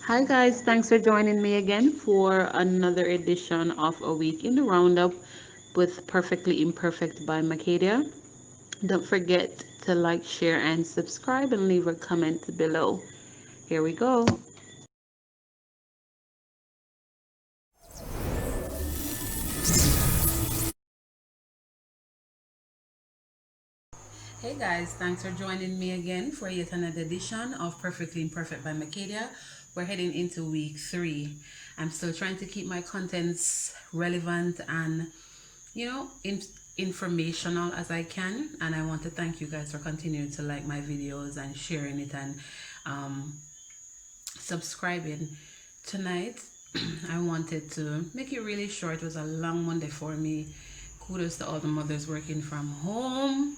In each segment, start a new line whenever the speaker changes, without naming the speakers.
Hi guys, thanks for joining me again for another edition of A Week in the Roundup with Perfectly Imperfect by Mckadia. Don't forget to like, share, and subscribe and leave a comment below. Here we go. Hey guys, thanks for joining me again for yet another edition of Perfectly Imperfect by Mckadia. We're heading into week 3. I'm still trying to keep my contents relevant and informational as I can, and I want to thank you guys for continuing to like my videos and sharing it and um, subscribing. Tonight I wanted to make it really short. It was a long Monday for me. Kudos to all the mothers working from home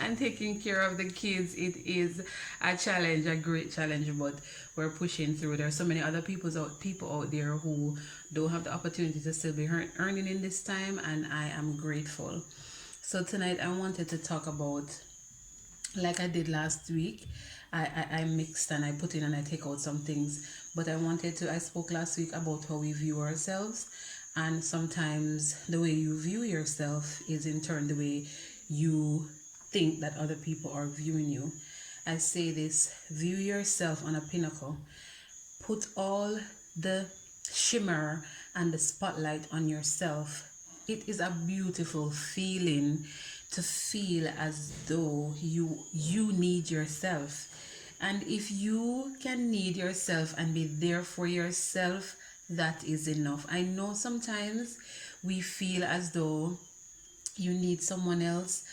and taking care of the kids. It is a challenge, a great challenge, but we're pushing through. There are so many other people out there who don't have the opportunity to still be earning in this time, and I am grateful. So tonight I wanted to talk about, like I did last week. I mixed and I put in and I take out some things, but I spoke last week about how we view ourselves, and sometimes the way you view yourself is in turn the way you think that other people are viewing you. I say this: view yourself on a pinnacle, put all the shimmer and the spotlight on yourself. It is a beautiful feeling to feel as though you need yourself. And if you can need yourself and be there for yourself, that is enough. I know sometimes we feel as though you need someone else,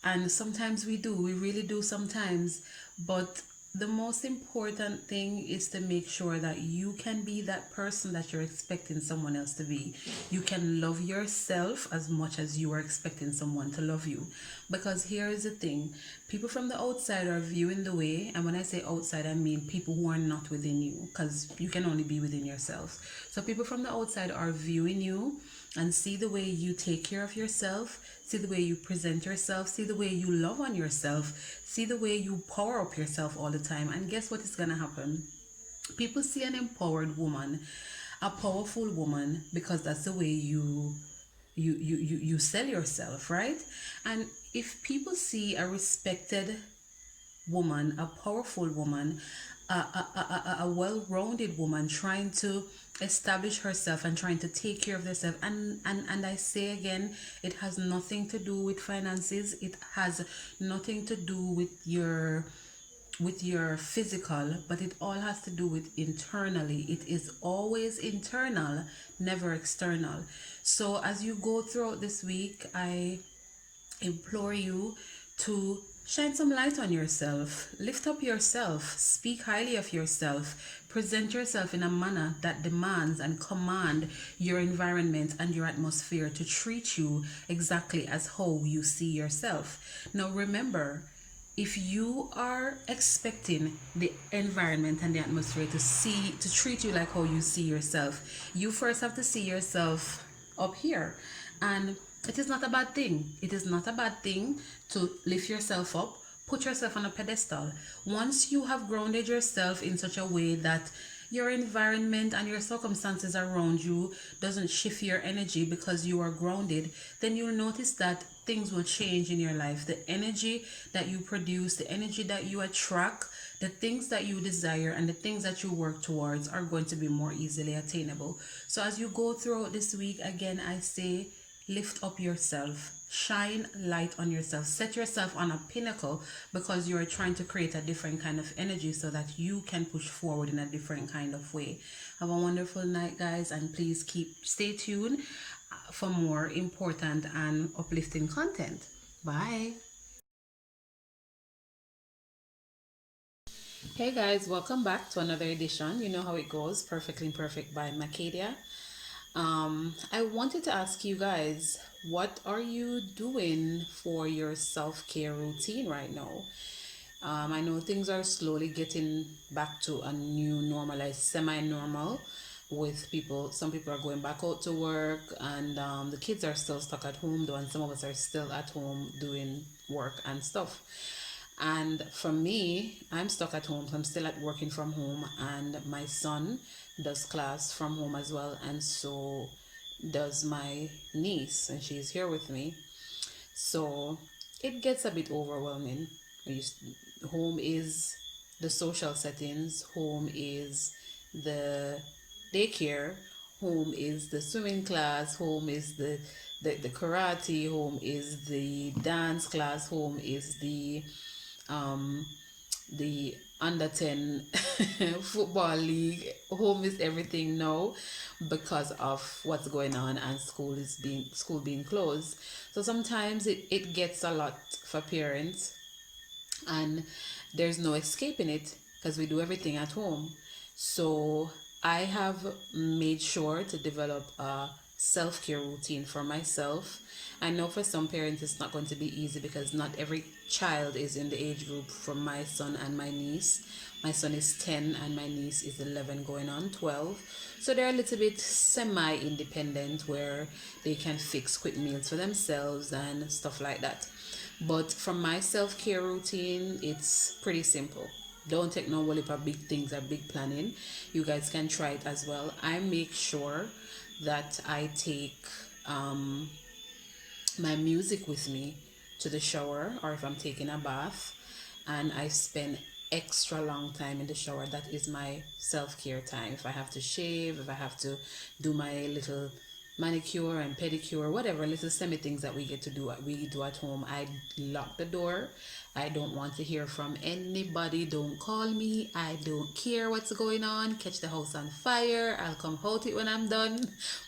and sometimes we really do sometimes, but the most important thing is to make sure that you can be that person that you're expecting someone else to be. You can love yourself as much as you are expecting someone to love you, because here is the thing: people from the outside are viewing the way, and when I say outside I mean people who are not within you, because you can only be within yourself. So people from the outside are viewing you and see the way you take care of yourself, see the way you present yourself, see the way you love on yourself, see the way you power up yourself all the time. And guess what is going to happen? People see an empowered woman, a powerful woman, because that's the way you sell yourself, right? And if people see a respected woman, a powerful woman, a well-rounded woman trying to establish herself and trying to take care of herself, and I say again, it has nothing to do with finances. It has nothing to do with your physical, but it all has to do with internally. It is always internal, never external. So as you go throughout this week, I implore you to shine some light on yourself, lift up yourself, speak highly of yourself, present yourself in a manner that demands and command your environment and your atmosphere to treat you exactly as how you see yourself. Now remember, if you are expecting the environment and the atmosphere to treat you like how you see yourself, you first have to see yourself up here. And it is not a bad thing. It is not a bad thing to lift yourself up, put yourself on a pedestal. Once you have grounded yourself in such a way that your environment and your circumstances around you doesn't shift your energy because you are grounded, then you'll notice that things will change in your life. The energy that you produce, the energy that you attract, the things that you desire, and the things that you work towards are going to be more easily attainable. So as you go throughout this week, again, I say, lift up yourself, shine light on yourself, set yourself on a pinnacle, because you are trying to create a different kind of energy so that you can push forward in a different kind of way. Have a wonderful night, guys, and please stay tuned for more important and uplifting content. Bye. Hey guys, welcome back to another edition. You know how it goes, Perfectly Imperfect by Mckadia. I wanted to ask you guys, what are you doing for your self-care routine right now? I know things are slowly getting back to a new normalized, semi-normal with people. Some people are going back out to work, and the kids are still stuck at home though, and some of us are still at home doing work and stuff. And for me, I'm stuck at home. So I'm still at working from home, and my son does class from home as well, and so does my niece, and she's here with me. So it gets a bit overwhelming. Home is the social settings, home is the daycare, home is the swimming class, home is the karate, home is the dance class, home is um, the under 10 football league. Home is everything now because of what's going on, and school being closed. So sometimes it gets a lot for parents, and there's no escaping it because we do everything at home. So I have made sure to develop a self-care routine for myself. I know for some parents it's not going to be easy because not every child is in the age group from my son and my niece. My son is 10 and my niece is 11 going on 12. So they're a little bit semi-independent where they can fix quick meals for themselves and stuff like that. But from my self care routine, it's pretty simple. Don't take no whole heap of big things or big planning. You guys can try it as well. I make sure that I take um, my music with me to the shower, or if I'm taking a bath, and I spend extra long time in the shower. That is my self-care time. If I have to shave, if I have to do my little manicure and pedicure, whatever little semi things that we get to do, we do at home, I lock the door. I don't want to hear from anybody. Don't call me. I don't care what's going on. Catch the house on fire. I'll come out it when I'm done,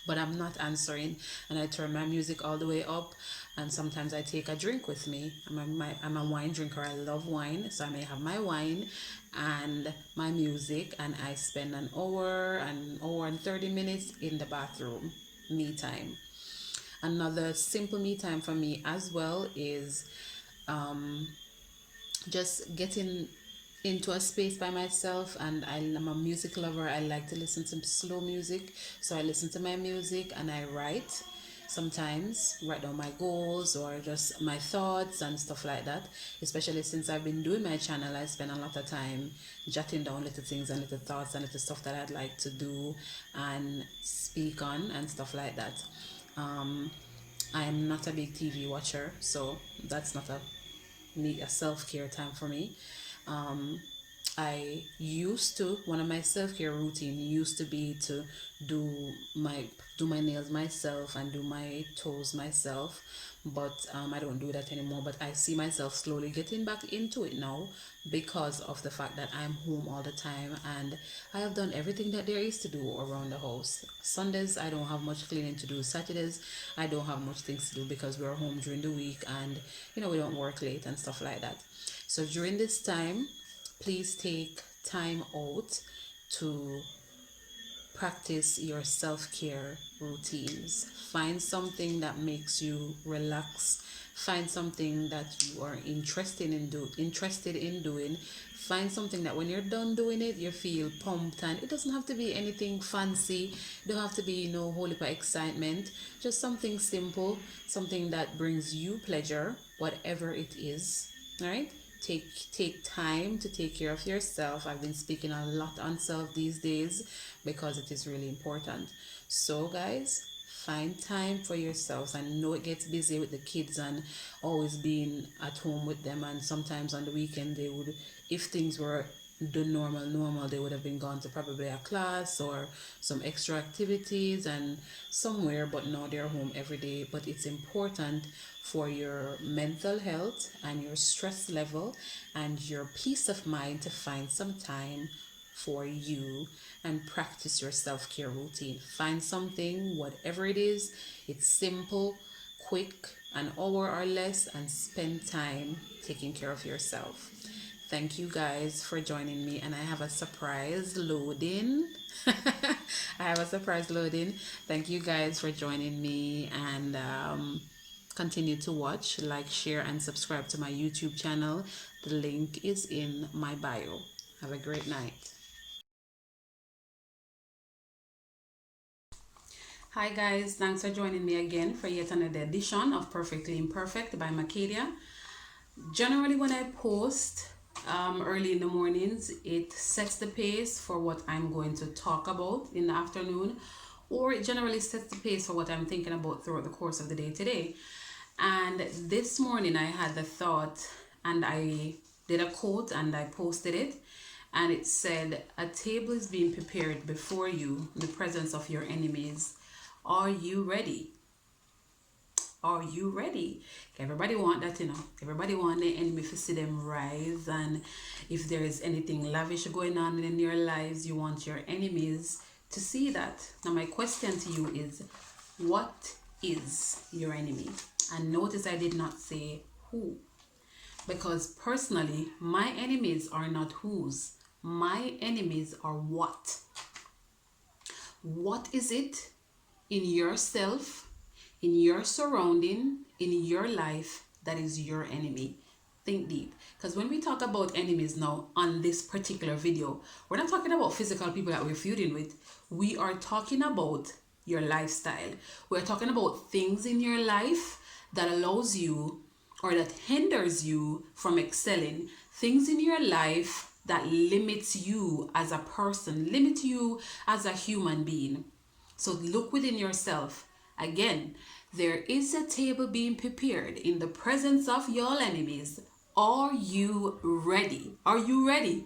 but I'm not answering. And I turn my music all the way up. And sometimes I take a drink with me. I'm a wine drinker. I love wine, so I may have my wine and my music, and I spend an hour and 30 minutes in the bathroom, me time. Another simple me time for me as well is um, just getting into a space by myself. And I'm a music lover. I like to listen to slow music, so I listen to my music and I write. Sometimes write down my goals or just my thoughts and stuff like that. Especially since I've been doing my channel, I spend a lot of time jotting down little things and little thoughts and little stuff that I'd like to do and speak on and stuff like that. um, I'm not a big TV watcher, so that's not a self-care time for me. um, I used to, one of my self-care routine used to be to do my do my nails myself and do my toes myself, but I don't do that anymore. But I see myself slowly getting back into it now because of the fact that I'm home all the time and I have done everything that there is to do around the house. Sundays I don't have much cleaning to do. Saturdays I don't have much things to do because we're home during the week, and we don't work late and stuff like that. So during this time, please take time out to practice your self-care routines. Find something that makes you relax. Find something that you are interested in doing. Find something that when you're done doing it, you feel pumped, and it doesn't have to be anything fancy. It don't have to be no whole heap of excitement. Just something simple, something that brings you pleasure, whatever it is. All right? Take time to take care of yourself. I've been speaking a lot on self these days because it is really important. So guys, find time for yourselves. I know it gets busy with the kids and always being at home with them, and sometimes on the weekend they would, if things were the normal, they would have been gone to probably a class or some extra activities and somewhere, but now they're home every day. But it's important for your mental health and your stress level and your peace of mind to find some time for you and practice your self-care routine. Find something, whatever it is. It's simple, quick, an hour or less, and spend time taking care of yourself. Thank you guys for joining me, and I have a surprise loading. I have a surprise loading. Thank you guys for joining me, and continue to watch, like, share, and subscribe to my YouTube channel. The link is in my bio. Have a great night. Hi guys, thanks for joining me again for yet another edition of Perfectly Imperfect by Mckadia. Generally, when I post early in the mornings, it sets the pace for what I'm going to talk about in the afternoon, or it generally sets the pace for what I'm thinking about throughout the course of the day today. And this morning, I had the thought, and I did a quote and I posted it. And it said, "A table is being prepared before you in the presence of your enemies. Are you ready? Are you ready?" Everybody want that, you know. Everybody want the enemy to see them rise. And if there is anything lavish going on in your lives, you want your enemies to see that. Now, my question to you is, what is your enemy? And notice I did not say who. Because personally, my enemies are not whose. My enemies are what. What is it in yourself, in your surrounding, in your life that is your enemy? Think deep. Because when we talk about enemies now on this particular video, we're not talking about physical people that we're feuding with. We are talking about your lifestyle. We're talking about things in your life that allows you or that hinders you from excelling. Things in your life that limits you as a person, limit you as a human being. So look within yourself. Again, there is a table being prepared in the presence of your enemies. Are you ready? Are you ready?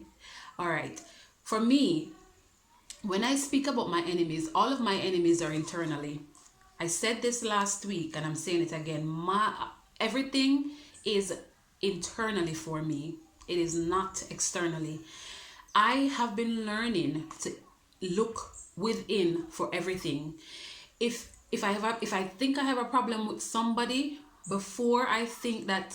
All right. For me, when I speak about my enemies, all of my enemies are internally. I said this last week and I'm saying it again. Everything is internally for me. It is not externally. I have been learning to look within for everything. If I think I have a problem with somebody, before I think that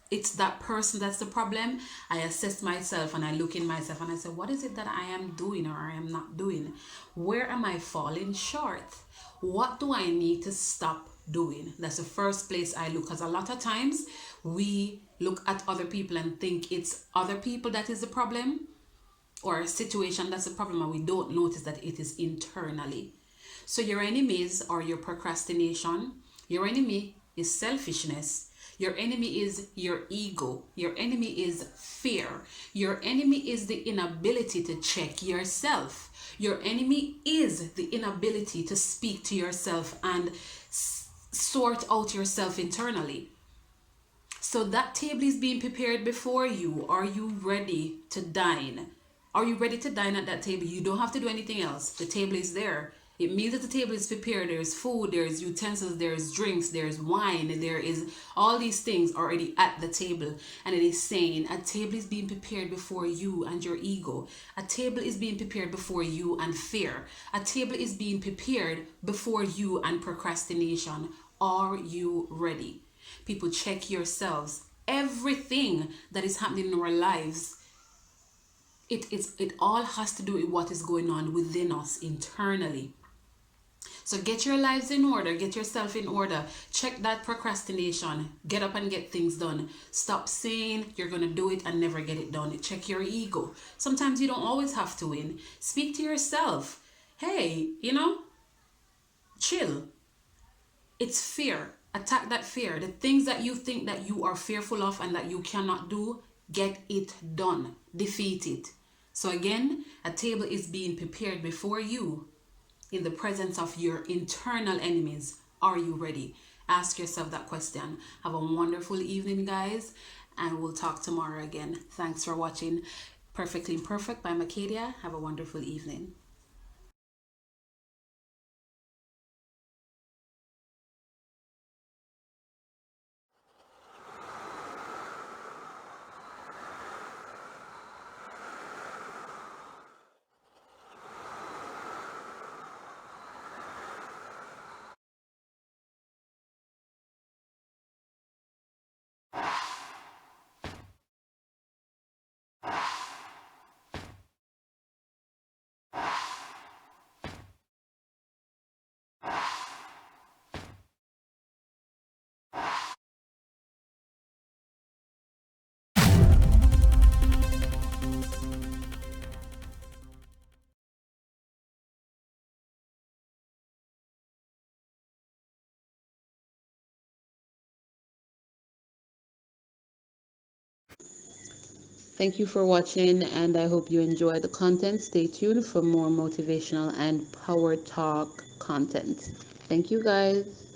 it's that person that's the problem, I assess myself and I look in myself and I say, what is it that I am doing or I am not doing? Where am I falling short? What do I need to stop doing? That's the first place I look, because a lot of times we look at other people and think it's other people that is the problem or a situation that's the problem, and we don't notice that it is internally. So your enemies are your procrastination. Your enemy is selfishness. Your enemy is your ego. Your enemy is fear. Your enemy is the inability to check yourself. Your enemy is the inability to speak to yourself and sort out yourself internally. So that table is being prepared before you. Are you ready to dine? Are you ready to dine at that table? You don't have to do anything else. The table is there. It means that the table is prepared. There's food, there's utensils, there's drinks, there's wine, there is all these things already at the table. And it is saying a table is being prepared before you and your ego. A table is being prepared before you and fear. A table is being prepared before you and procrastination. Are you ready? People, check yourselves. Everything that is happening in our lives, it all has to do with what is going on within us internally. So get your lives in order, get yourself in order. Check that procrastination. Get up and get things done. Stop saying you're going to do it and never get it done. Check your ego. Sometimes you don't always have to win. Speak to yourself. Hey, chill. It's fear. Attack that fear. The things that you think that you are fearful of and that you cannot do, get it done. Defeat it. So again, a table is being prepared before you in the presence of your internal enemies. Are you ready? Ask yourself that question. Have a wonderful evening, guys, and we'll talk tomorrow again. Thanks for watching Perfectly Imperfect by Mckadia. Have a wonderful evening. Thank you for watching, and I hope you enjoy the content. Stay tuned for more motivational and power talk content. Thank you, guys.